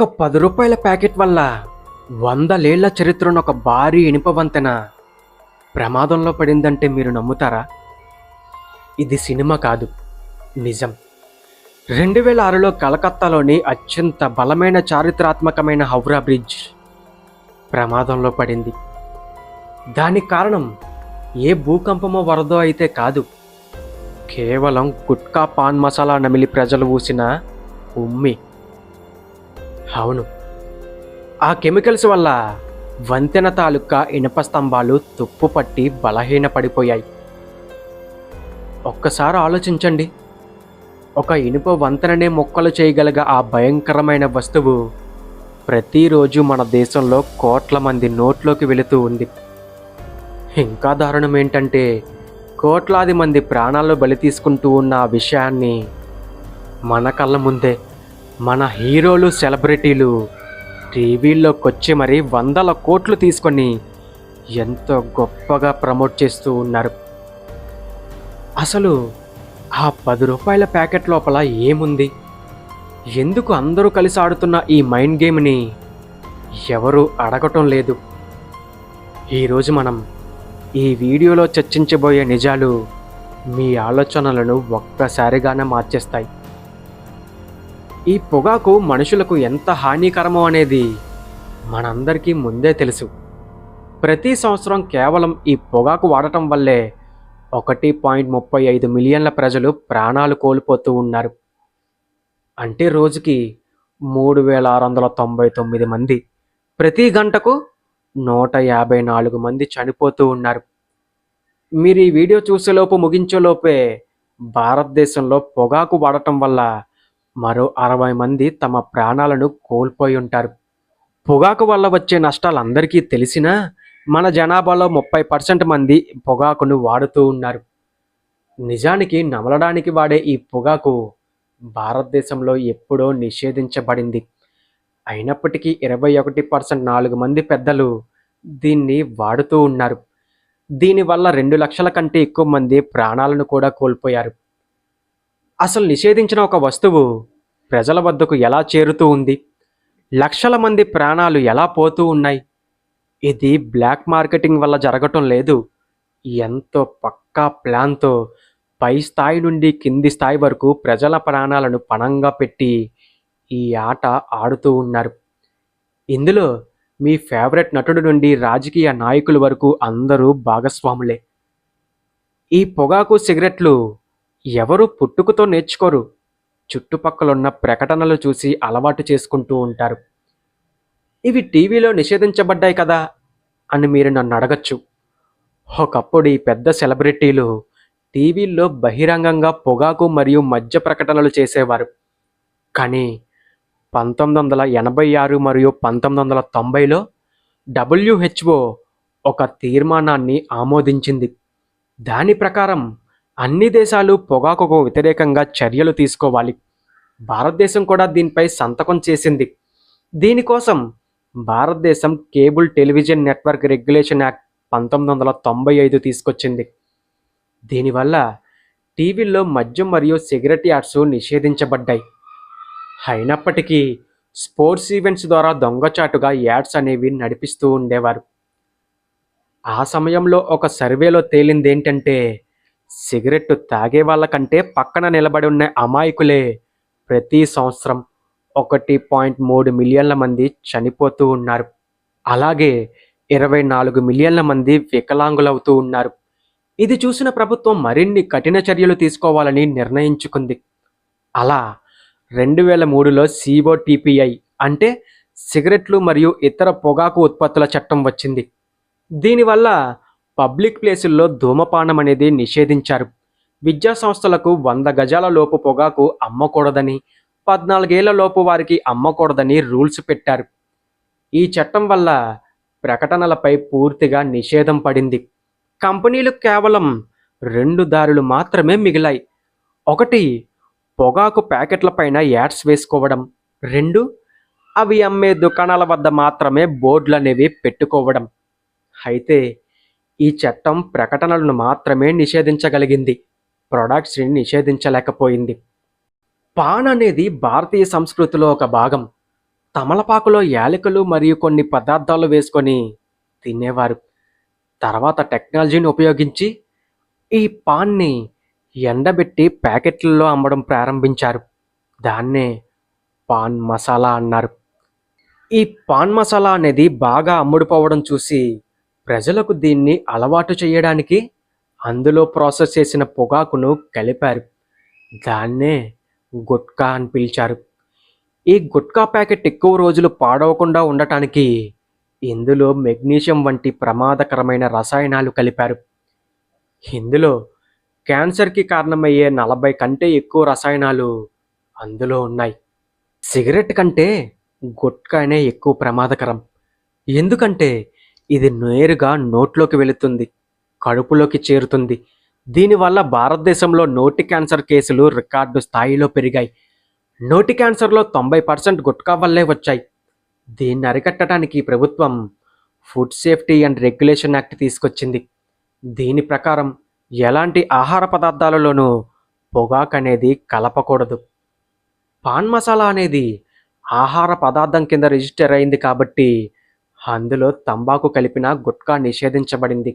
ఒక రూ. 10 ప్యాకెట్ వల్ల వందలేళ్ల చరిత్రను ఒక భారీ ఇనుప వంతెన ప్రమాదంలో పడిందంటే మీరు నమ్ముతారా? ఇది సినిమా కాదు, నిజం. 2006లో కలకత్తాలోని అత్యంత బలమైన చారిత్రాత్మకమైన హౌరా బ్రిడ్జ్ ప్రమాదంలో పడింది. దానికి కారణం ఏ భూకంపమో వరదో అయితే కాదు, కేవలం గుట్కా పాన్ మసాలా నమిలి ప్రజలు ఊసిన ఉమ్మి. అవును, ఆ కెమికల్స్ వల్ల వంతెన తాలూకా ఇనుప స్తంభాలు తుప్పుపట్టి బలహీనపడిపోయాయి. ఒక్కసారి ఆలోచించండి, ఒక ఇనుప వంతెననే మొక్కలు చేయగలిగే ఆ భయంకరమైన వస్తువు ప్రతిరోజు మన దేశంలో కోట్ల మంది నోట్లోకి వెళుతూ ఉంది. ఇంకా దారుణం ఏంటంటే, కోట్లాది మంది ప్రాణాలు బలి తీసుకుంటూ ఉన్న ఆ విషయాన్ని మన కళ్ళ ముందే మన హీరోలు, సెలబ్రిటీలు టీవీల్లోకొచ్చి మరీ వందల కోట్లు తీసుకొని ఎంతో గొప్పగా ప్రమోట్ చేస్తూ ఉన్నారు. అసలు ఆ రూ. 10 ప్యాకెట్ లోపల ఏముంది? ఎందుకు అందరూ కలిసి ఆడుతున్న ఈ మైండ్ గేమ్ని ఎవరు అడగటం లేదు? ఈరోజు మనం ఈ వీడియోలో చర్చించబోయే నిజాలు మీ ఆలోచనలను ఒక్కసారిగానే మార్చేస్తాయి. ఈ పొగాకు మనుషులకు ఎంత హానికరమో అనేది మనందరికీ ముందే తెలుసు. ప్రతి సంవత్సరం కేవలం ఈ పొగాకు వాడటం వల్లే 1.35 మిలియన్ల ప్రజలు ప్రాణాలు కోల్పోతూ ఉన్నారు. అంటే రోజుకి 3699 మంది, ప్రతి గంటకు 154 మంది చనిపోతూ ఉన్నారు. మీరు ఈ వీడియో చూసేలోపు, ముగించేలోపే భారతదేశంలో పొగాకు వాడటం వల్ల మరో 60 మంది తమ ప్రాణాలను కోల్పోయి ఉంటారు. పొగాకు వల్ల వచ్చే నష్టాలు అందరికీ తెలిసినా మన జనాభాలో 30% మంది పొగాకును వాడుతూ ఉన్నారు. నిజానికి నమలడానికి వాడే ఈ పొగాకు భారతదేశంలో ఎప్పుడో నిషేధించబడింది. అయినప్పటికీ 21% 4 మంది పెద్దలు దీన్ని వాడుతూ ఉన్నారు. దీనివల్ల 2 లక్షల కంటే ఎక్కువ మంది ప్రాణాలను కూడా కోల్పోయారు. అసలు నిషేధించిన ఒక వస్తువు ప్రజల వద్దకు ఎలా చేరుతూ ఉంది? లక్షల మంది ప్రాణాలు ఎలా పోతూ ఉన్నాయి? ఇది బ్లాక్ మార్కెటింగ్ వల్ల జరగటం లేదు, ఎంతో పక్కా ప్లాన్తో పై స్థాయి నుండి కింది స్థాయి వరకు ప్రజల ప్రాణాలను పణంగా పెట్టి ఈ ఆట ఆడుతూ ఉన్నారు. ఇందులో మీ ఫేవరెట్ నటుడు నుండి రాజకీయ నాయకుల వరకు అందరూ భాగస్వాములే. ఈ పొగాకు, సిగరెట్లు ఎవరు పుట్టుకతో నేర్చుకోరు, చుట్టుపక్కలున్న ప్రకటనలు చూసి అలవాటు చేసుకుంటూ ఉంటారు. ఇవి టీవీలో నిషేధించబడ్డాయి కదా అని మీరు నన్ను అడగచ్చు. ఒకప్పుడు ఈ పెద్ద సెలబ్రిటీలు టీవీల్లో బహిరంగంగా పొగాకు మరియు మద్య ప్రకటనలు చేసేవారు. కానీ 1986 మరియు 1990లో WHO ఒక తీర్మానాన్ని ఆమోదించింది. దాని ప్రకారం అన్ని దేశాలు పొగాకుకు వ్యతిరేకంగా చర్యలు తీసుకోవాలి. భారతదేశం కూడా దీనిపై సంతకం చేసింది. దీనికోసం భారతదేశం cable television network regulation act 1995 తీసుకొచ్చింది. దీనివల్ల టీవీల్లో మద్యం మరియు సిగరెట్ యాడ్స్ నిషేధించబడ్డాయి. అయినప్పటికీ స్పోర్ట్స్ ఈవెంట్స్ ద్వారా దొంగచాటుగా యాడ్స్ అనేవి నడిపిస్తూ ఉండేవారు. ఆ సమయంలో ఒక సర్వేలో తేలిందేంటంటే, సిగరెట్ తాగే వాళ్ళ కంటే పక్కన నిలబడి ఉన్న అమాయకులే ప్రతి సంవత్సరం 1.3 మిలియన్ల మంది చనిపోతూ ఉన్నారు. అలాగే 24 మిలియన్ల మంది వికలాంగులవుతూ ఉన్నారు. ఇది చూసిన ప్రభుత్వం మరిన్ని కఠిన చర్యలు తీసుకోవాలని నిర్ణయించుకుంది. అలా 2003లో COTPI అంటే సిగరెట్లు మరియు ఇతర పొగాకు ఉత్పత్తుల చట్టం వచ్చింది. దీనివల్ల పబ్లిక్ ప్లేసుల్లో ధూమపానం అనేది నిషేధించారు. విద్యా సంస్థలకు 100 గజాల లోపు పొగాకు అమ్మకూడదని, 14 ఏళ్ల లోపు వారికి అమ్మకూడదని రూల్స్ పెట్టారు. ఈ చట్టం వల్ల ప్రకటనలపై పూర్తిగా నిషేధం పడింది. కంపెనీలు కేవలం 2 దారులు మాత్రమే మిగిలాయి. 1, పొగాకు ప్యాకెట్లపైన యాడ్స్ వేసుకోవడం. 2, అవి అమ్మే దుకాణాల వద్ద మాత్రమే బోర్డులు అనేవి పెట్టుకోవడం. అయితే ఈ చట్టం ప్రకటనలను మాత్రమే నిషేధించగలిగింది, ప్రొడక్ట్స్ని నిషేధించలేకపోయింది. పాన్ అనేది భారతీయ సంస్కృతిలో ఒక భాగం. తమలపాకులో యాలకులు మరియు కొన్ని పదార్థాలు వేసుకొని తినేవారు. తర్వాత టెక్నాలజీని ఉపయోగించి ఈ పాన్‌ని ఎండబెట్టి ప్యాకెట్లలో అమ్మడం ప్రారంభించారు. దాన్నే పాన్ మసాలా అన్నారు. ఈ పాన్ మసాలా అనేది బాగా అమ్ముడుపోవడం చూసి ప్రజలకు దీన్ని అలవాటు చేయడానికి అందులో ప్రాసెస్ చేసిన పొగాకును కలిపారు. దాన్నే గుట్కా అని పిలిచారు. ఈ గుట్కా ప్యాకెట్ ఎక్కువ రోజులు పాడవకుండా ఉండటానికి ఇందులో మెగ్నీషియం వంటి ప్రమాదకరమైన రసాయనాలు కలిపారు. ఇందులో క్యాన్సర్‌కి కారణమయ్యే 40 కంటే ఎక్కువ రసాయనాలు అందులో ఉన్నాయి. సిగరెట్ కంటే గుట్కానే ఎక్కువ ప్రమాదకరం. ఎందుకంటే ఇది నేరుగా నోట్లోకి వెళుతుంది, కడుపులోకి చేరుతుంది. దీనివల్ల భారతదేశంలో నోటి క్యాన్సర్ కేసులు రికార్డు స్థాయిలో పెరిగాయి. నోటి క్యాన్సర్‌లో 90% గుట్కా వల్లే వచ్చాయి. దీన్ని అరికట్టడానికి ప్రభుత్వం food safety and regulation act తీసుకొచ్చింది. దీని ప్రకారం ఎలాంటి ఆహార పదార్థాలలోనూ పొగాకనేది కలపకూడదు. పాన్ మసాలా అనేది ఆహార పదార్థం కింద రిజిస్టర్ అయింది కాబట్టి అందులో తంబాకు కలిపిన గుట్కా నిషేధించబడింది.